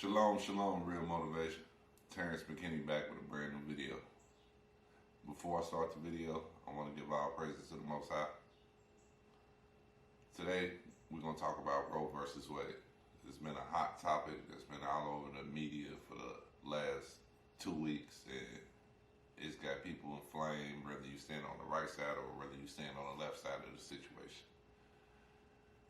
Shalom, shalom, real motivation. Terrence McKinney back with a brand new video. Before I start the video, I want to give all praises to the Most High. Today, we're going to talk about Roe Vs Wade. It's been a hot topic that's been all over the media for the last 2 weeks, and it's got people inflamed, whether you stand on the right side or whether you stand on the left side of the situation.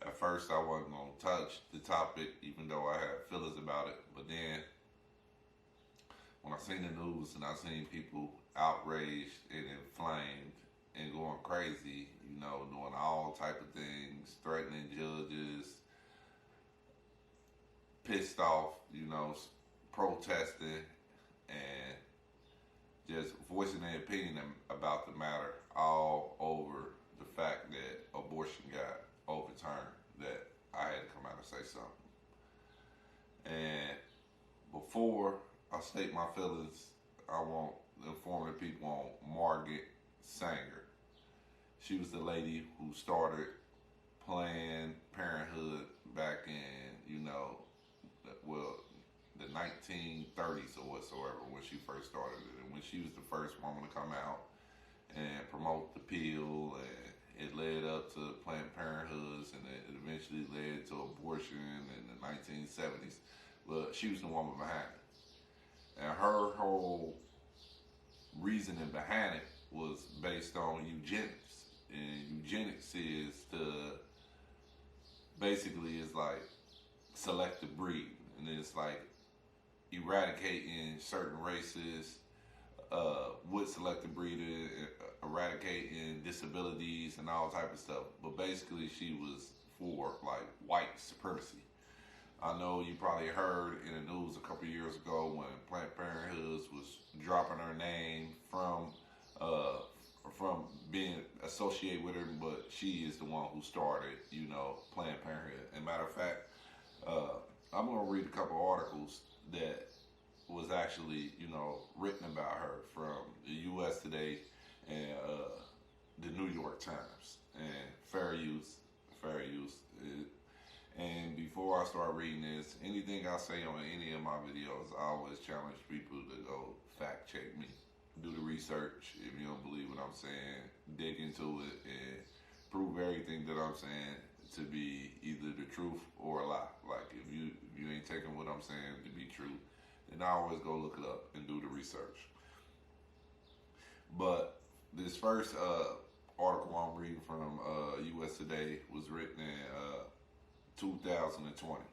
At first, I wasn't going to touch the topic, even though I had feelings about it. But then, when I seen the news and I seen people outraged and inflamed and going crazy, doing all type of things, threatening judges, pissed off, protesting, and just voicing their opinion about the matter all over the fact that abortion got overturned, that I had to come out and say something. And before I state my feelings, I want to inform the people on Margaret Sanger. She was the lady who started Planned Parenthood back in, the 1930s or whatsoever, when she first started it. And when she was the first woman to come out and promote the pill, and it led up to Planned Parenthoods, and it eventually led to abortion in the 1970s. But she was the woman behind it. And her whole reasoning behind it was based on eugenics. And eugenics is basically like selective breeding. And it's like eradicating certain races with selective breeding, eradicating disabilities and all type of stuff. But basically she was for like white supremacy. I know you probably heard in the news a couple of years ago when Planned Parenthood was dropping her name from being associated with her, but she is the one who started, Planned Parenthood. And matter of fact, I'm going to read a couple articles that was actually, written about her from the U.S. Today and the New York Times. And fair use. And before I start reading this, anything I say on any of my videos, I always challenge people to go fact check me. Do the research. If you don't believe what I'm saying, dig into it and prove everything that I'm saying to be either the truth or a lie. Like if you ain't taking what I'm saying to be true, then I always go look it up and do the research. But this first article I'm reading from U.S. Today was written in 2020,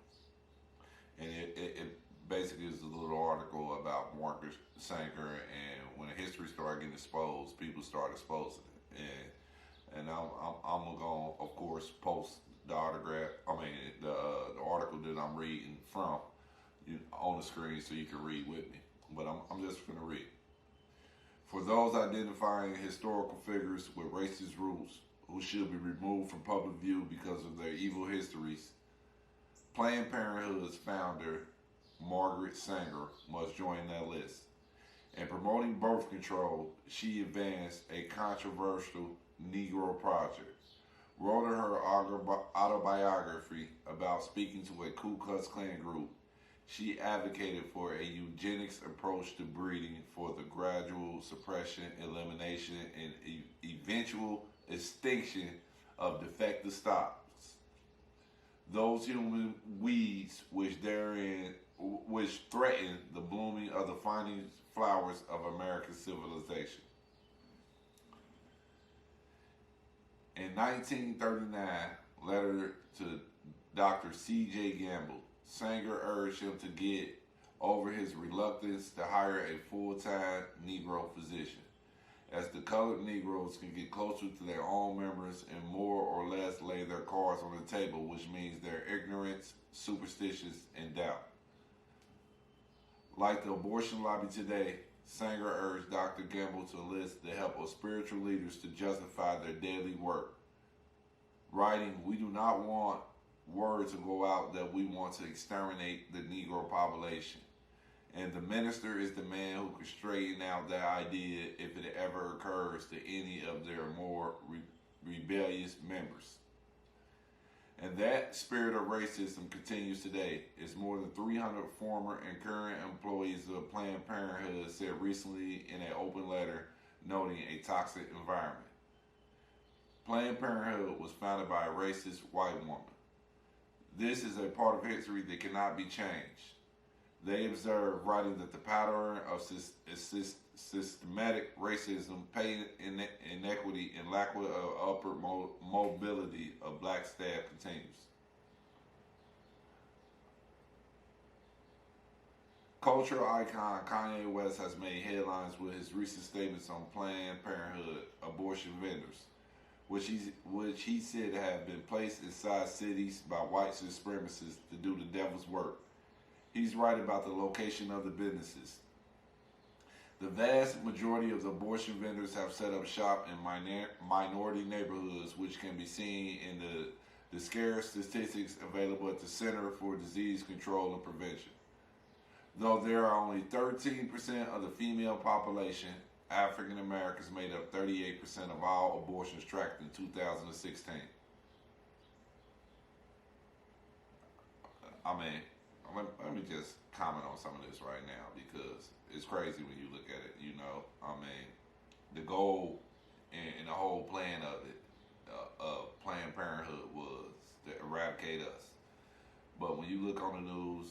and it basically is a little article about Margaret Sanger, and when the history started getting exposed, people started exposing it, and I'm gonna of course post the the article that I'm reading from on the screen so you can read with me, but I'm just gonna read. For those identifying historical figures with racist roots who should be removed from public view because of their evil histories, Planned Parenthood's founder, Margaret Sanger, must join that list. In promoting birth control, she advanced a controversial Negro project, wrote in her autobiography about speaking to a Ku Klux Klan group. She advocated for a eugenics approach to breeding for the gradual suppression, elimination, and eventual extinction of defective stocks. Those human weeds which threaten the blooming of the finest flowers of American civilization. In 1939, letter to Dr. C.J. Gamble, Sanger urged him to get over his reluctance to hire a full-time Negro physician, as the colored Negroes can get closer to their own members and more or less lay their cards on the table, which means their ignorance, superstitions, and doubt. Like the abortion lobby today, Sanger urged Dr. Gamble to enlist the help of spiritual leaders to justify their daily work. Writing, "We do not want word to go out that we want to exterminate the Negro population. And the minister is the man who can straighten out that idea if it ever occurs to any of their more rebellious members. And that spirit of racism continues today, as more than 300 former and current employees of Planned Parenthood said recently in an open letter noting a toxic environment. Planned Parenthood was founded by a racist white woman. This is a part of history that cannot be changed. They observe, writing that the pattern of systematic racism, pay inequity, and lack of upward mobility of black staff continues. Cultural icon Kanye West has made headlines with his recent statements on Planned Parenthood abortion vendors, which he said have been placed inside cities by white supremacists to do the devil's work. He's right about the location of the businesses. The vast majority of the abortion vendors have set up shop in minority neighborhoods, which can be seen in the scarce statistics available at the Center for Disease Control and Prevention. Though there are only 13% of the female population, African Americans made up 38% of all abortions tracked in 2016. Let me just comment on some of this right now, because it's crazy when you look at it. The goal and the whole plan of it, of Planned Parenthood, was to eradicate us. But when you look on the news,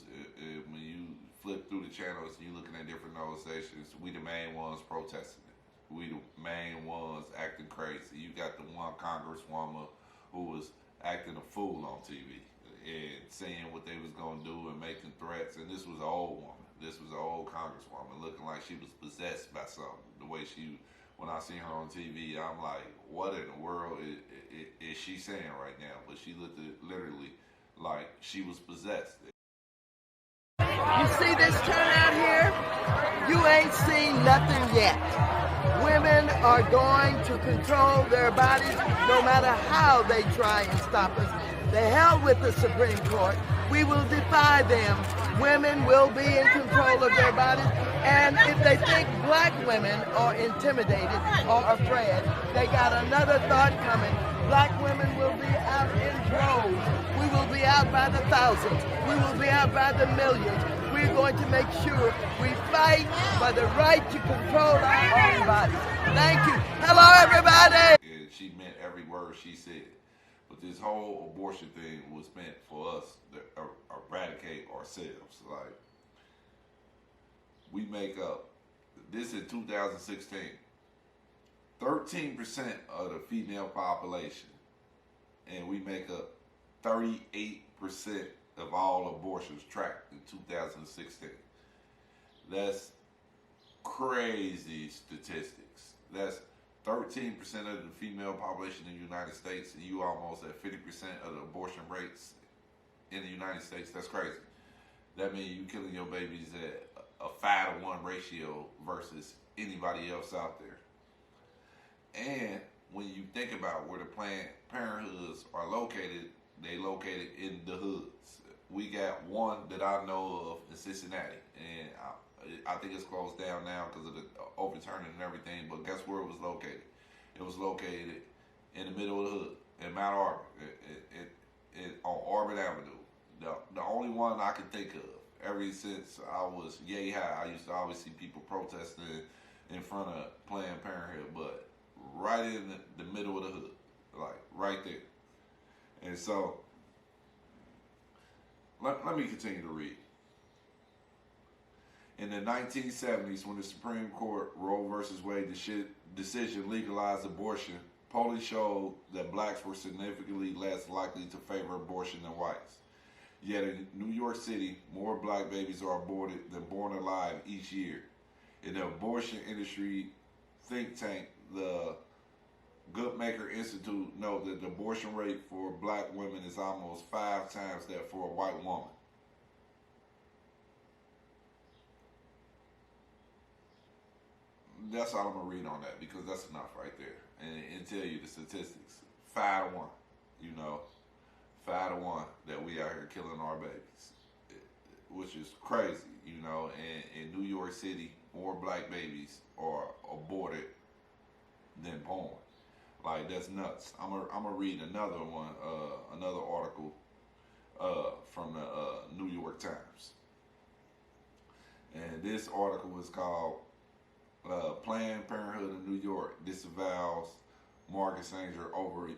when you flip through the channels and you're looking at different news stations, we the main ones protesting it. We the main ones acting crazy. You got the one congresswoman who was acting a fool on TV and saying what they was going to do and making threats. And this was an old woman. This was an old congresswoman looking like she was possessed by something. The way when I seen her on TV, I'm like, what in the world is she saying right now? But she looked literally like she was possessed. You see this turnout here? You ain't seen nothing yet. Women are going to control their bodies no matter how they try and stop us. The hell with the Supreme Court. We will defy them. Women will be in control of their bodies. And if they think black women are intimidated or afraid, they got another thought coming. Black women will be out in droves. We will be out by the thousands. We will be out by the millions. We're going to make sure we fight for the right to control our own bodies. Thank you. Hello, everybody. She meant every word she said. But this whole abortion thing was meant for us to eradicate ourselves. Like, we make up, this in 2016, 13% of the female population, and we make up 38% of all abortions tracked in 2016. That's crazy statistics. That's 13% of the female population in the United States, and you almost at 50% of the abortion rates in the United States. That's crazy. That means you're killing your babies at a 5-to-1 ratio versus anybody else out there. And when you think about where the Planned Parenthoods are located, they located in the hoods. We got one that I know of in Cincinnati, and I think it's closed down now because of the overturning and everything, but guess where it was located? It was located in the middle of the hood, in Mount Arbor, on Arbor Avenue. The only one I can think of. Ever since I was yay high, I used to always see people protesting in front of Planned Parenthood, but right in the middle of the hood, like right there. And so, let me continue to read. In the 1970s, when the Supreme Court Roe Vs Wade decision legalized abortion, polling showed that blacks were significantly less likely to favor abortion than whites. Yet in New York City, more black babies are aborted than born alive each year. In the abortion industry think tank, the Guttmacher Institute note that the abortion rate for black women is almost 5 times that for a white woman. That's all I'm going to read on that, because that's enough right there. And tell you the statistics. 5-to-1, 5-to-1 that we out here killing our babies, which is crazy, And in New York City, more black babies are aborted than born. Like that's nuts. I'm gonna read another one, another article from the New York Times, and this article is called "Planned Parenthood in New York Disavows Margaret Sanger Over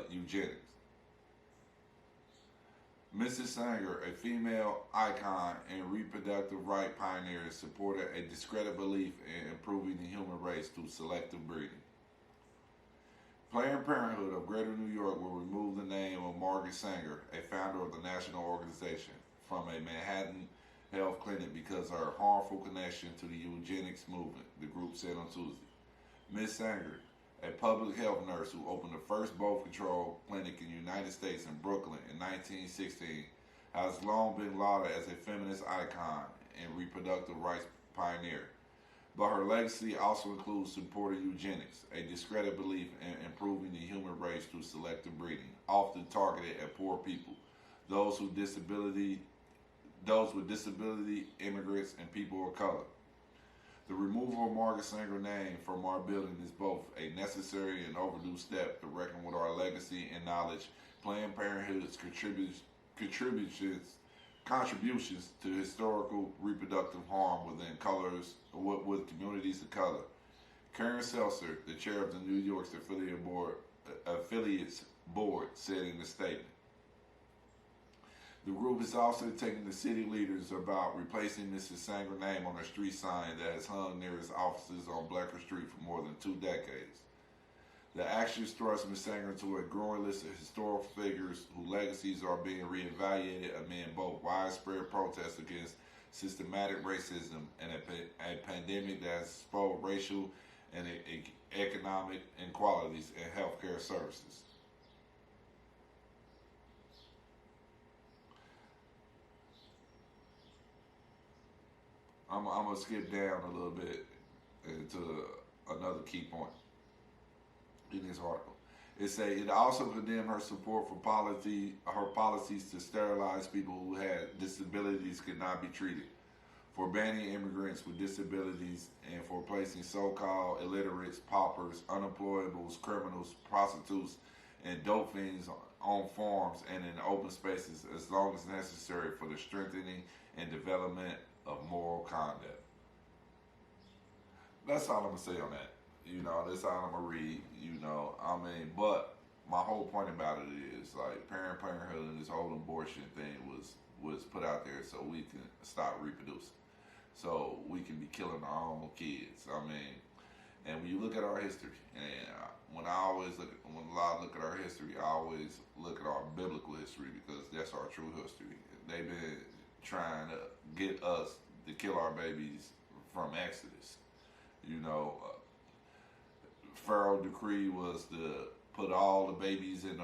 Eugenics." Mrs. Sanger, a female icon and reproductive right pioneer, supported a discredited belief in improving the human race through selective breeding. Planned Parenthood of Greater New York will remove the name of Margaret Sanger, a founder of the national organization, from a Manhattan health clinic because of her harmful connection to the eugenics movement, the group said on Tuesday. Ms. Sanger, a public health nurse who opened the first birth control clinic in the United States in Brooklyn in 1916, has long been lauded as a feminist icon and reproductive rights pioneer. But her legacy also includes supporting eugenics, a discredited belief in improving the human race through selective breeding, often targeted at poor people, those with disability, immigrants, and people of color. The removal of Margaret Sanger's name from our building is both a necessary and overdue step to reckon with our legacy and knowledge. Planned Parenthood's contributions to historical reproductive harm with communities of color. Karen Seltzer, the chair of the New York's affiliates board, said in a statement. The group is also taking the city leaders about replacing Mrs. Sanger's name on a street sign that has hung near its offices on Bleecker Street for more than 2 decades. The actions thrust Ms. Sanger into a growing list of historical figures whose legacies are being reevaluated amid both widespread protests against systematic racism and a pandemic that has exposed racial and economic inequalities in healthcare services. I'm going to skip down a little bit into another key point in this article. It also condemned her support for her policies to sterilize people who had disabilities could not be treated, for banning immigrants with disabilities, and for placing so-called illiterates, paupers, unemployables, criminals, prostitutes, and dope fiends on farms and in open spaces as long as necessary for the strengthening and development of moral conduct. That's all I'm going to say on that. That's all I'm going to read, but my whole point about it is, like, Parenthood and this whole abortion thing was put out there so we can stop reproducing. So we can be killing our own kids. And when you look at our history, and when I look at our history, I always look at our biblical history because that's our true history. They've been trying to get us to kill our babies from Exodus. Pharaoh's decree was to put all the babies in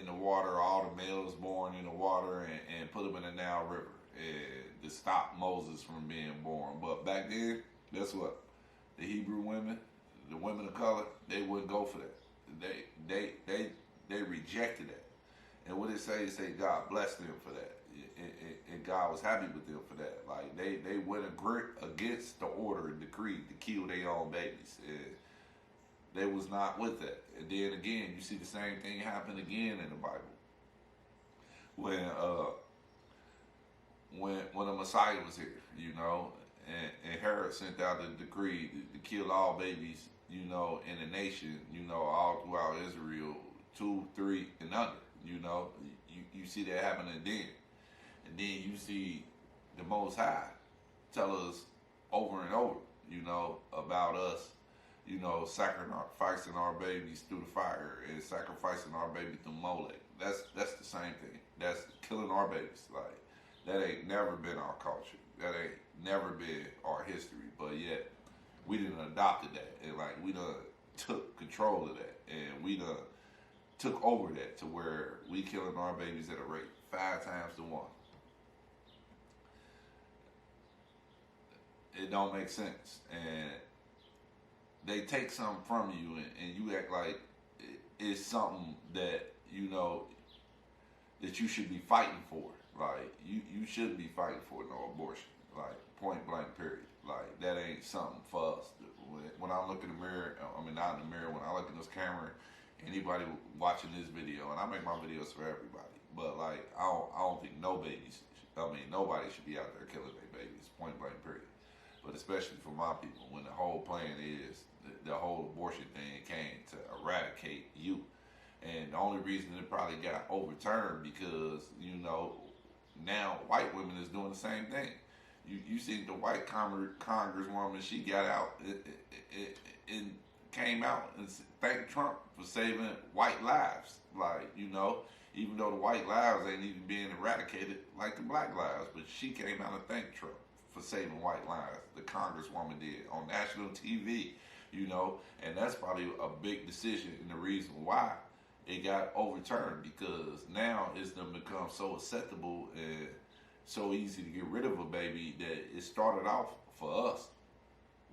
the water, all the males born in the water, and put them in the Nile River, and to stop Moses from being born. But back then, guess what? The Hebrew women, the women of color, they wouldn't go for that. They rejected that. And what it say God blessed them for that. And God was happy with them for that. Like they went against the order and decree to kill their own babies. And they was not with that. And then again, you see the same thing happen again in the Bible. When the Messiah was here, and Herod sent out a decree to kill all babies, in the nation, all throughout Israel, 2, 3, and under. You see that happening then. And then you see the Most High tell us over and over, about us, sacrificing our babies through the fire and sacrificing our baby through Molech. That's the same thing. That's killing our babies. Like, that ain't never been our culture. That ain't never been our history. But yet, we done adopted that. And we done took control of that. And we done took over that to where we killing our babies at a rate 5 times to 1. It don't make sense. And they take something from you and you act like it's something that, that you should be fighting for. Like, you shouldn't be fighting for no abortion. Like, point blank period. Like, that ain't something for us. when I look in the mirror, I mean not in the mirror, when I look in this camera, anybody watching this video, and I make my videos for everybody, but like I don't think nobody should be out there killing their babies, point blank period. But especially for my people, when the whole plan is, the whole abortion thing came to eradicate you. And the only reason it probably got overturned because, now white women is doing the same thing. You see the white congresswoman, she got out and came out and thanked Trump for saving white lives. Like, even though the white lives ain't even being eradicated like the black lives, but she came out and thanked Trump for saving white lives. The congresswoman did on national TV, and that's probably a big decision and the reason why it got overturned, because now it's done become so acceptable and so easy to get rid of a baby that it started off for us,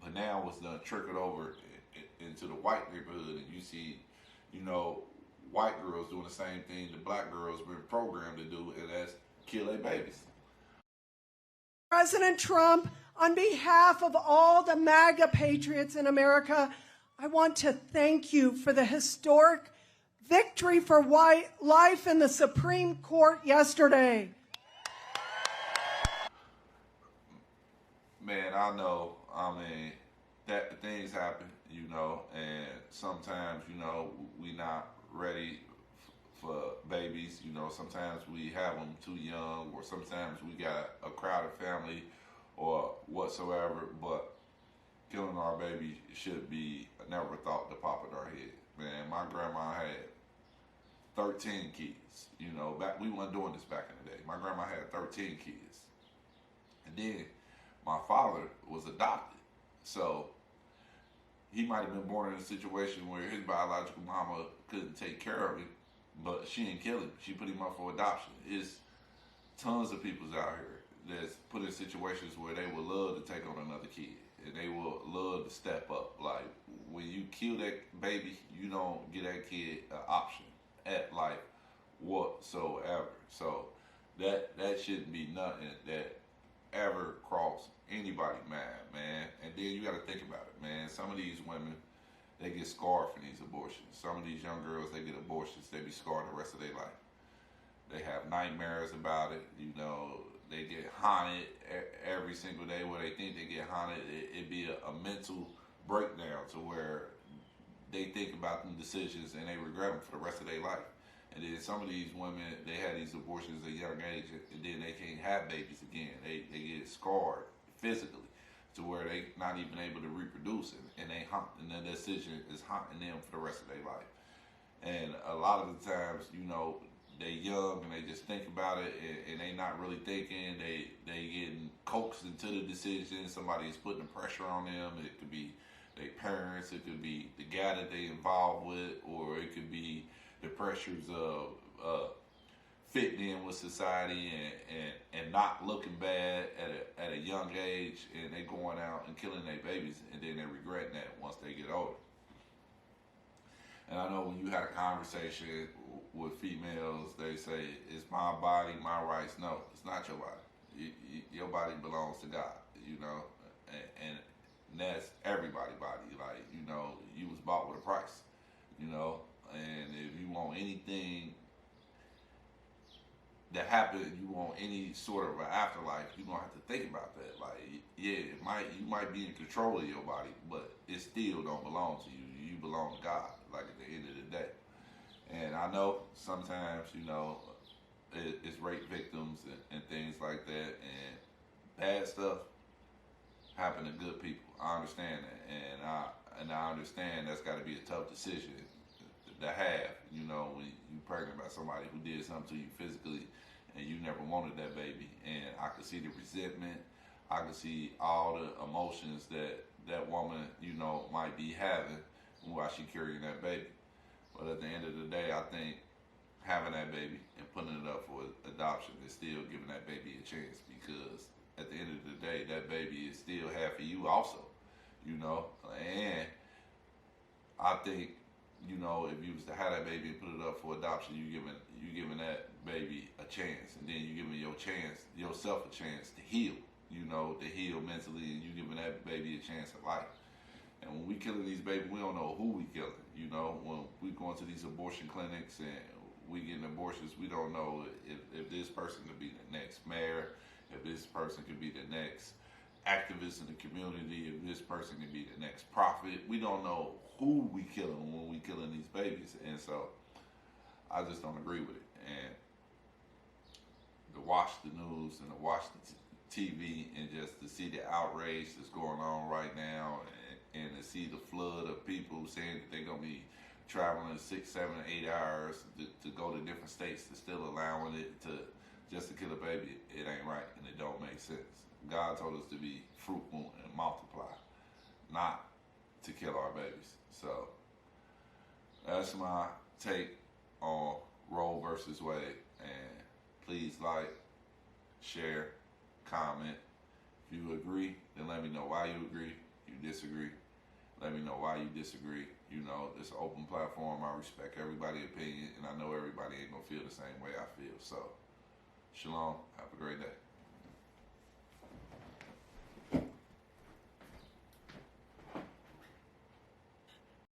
but now it's done trickled over into the white neighborhood, and you see, white girls doing the same thing the black girls been programmed to do, and that's kill their babies. President Trump, on behalf of all the MAGA patriots in America, I want to thank you for the historic victory for life in the Supreme Court yesterday. Man, I know, that things happen, and sometimes, we not ready for babies, sometimes we have them too young, or sometimes we got a crowded family or whatsoever, but killing our baby should be never thought to pop in our head. Man, my grandma had 13 kids, we weren't doing this back in the day. My grandma had 13 kids. And then my father was adopted. So he might have been born in a situation where his biological mama couldn't take care of him, but she didn't kill him. She put him up for adoption. It's tons of people out here that's put in situations where they would love to take on another kid, and they will love to step up. Like, when you kill that baby, you don't get that kid an option at life whatsoever. So that shouldn't be nothing that ever cross anybody's mind, man. And then you got to think about it, man. Some of these women, they get scarred from these abortions. Some of these young girls, they get abortions, they be scarred the rest of their life. They have nightmares about it, they get haunted every single day where they think they get haunted. It'd be a mental breakdown to where they think about them decisions and they regret them for the rest of their life. And then some of these women, they had these abortions at a young age, and then they can't have babies again. They get scarred physically to where they not even able to reproduce, and the decision is haunting them for the rest of their life. And a lot of the times, they young and they just think about it, and they not really thinking. They getting coaxed into the decision. Somebody's putting pressure on them. It could be their parents. It could be the guy that they involved with, or it could be the pressures of fitting in with society and not looking bad at a young age, and they going out and killing their babies, and then they regretting that once they get older. And I know when you had a conversation with females, they say, it's my body, my rights. No, it's not your body. Your body belongs to God, and that's everybody's body. Like, you was bought with a price, and if you want anything that happened, you want any sort of an afterlife, you're gonna have to think about that. Like, yeah, you might be in control of your body, but it still don't belong to you. You belong to God, like at the end of the day. And I know sometimes, it's rape victims and things like that, and bad stuff happen to good people. I understand that, and I understand that's got to be a tough decision to have, when you pregnant by somebody who did something to you physically and you never wanted that baby. And I could see the resentment. I could see all the emotions that woman, might be having while she carrying that baby. But at the end of the day, I think having that baby and putting it up for adoption is still giving that baby a chance, because at the end of the day, that baby is still half of you also, and I think, if you was to have that baby and put it up for adoption, you giving that baby a chance, and then you giving yourself a chance to heal, to heal mentally, and you giving that baby a chance at life. And when we killing these babies, we don't know who we killing. You know, when we go into these abortion clinics and we getting abortions, we don't know if this person could be the next mayor, if this person could be the next activist in the community, if this person could be the next prophet. We don't know who we killing when we killing these babies. And so I just don't agree with it. And to watch the news and to watch the TV and just to see the outrage that's going on right now, and to see the flood of people saying that they're going to be traveling 6, 7, 8 hours to go to different states, to still allowing it to just to kill a baby, it ain't right and it don't make sense. God told us to be fruitful and multiply, not to kill our babies. So that's my take on Roe versus Wade. And please like, share, comment. If you agree, then let me know why you agree. If you disagree, let me know why you disagree. You know, it's an open platform. I respect everybody's opinion, and I know everybody ain't gonna feel the same way I feel. So, shalom. Have a great day.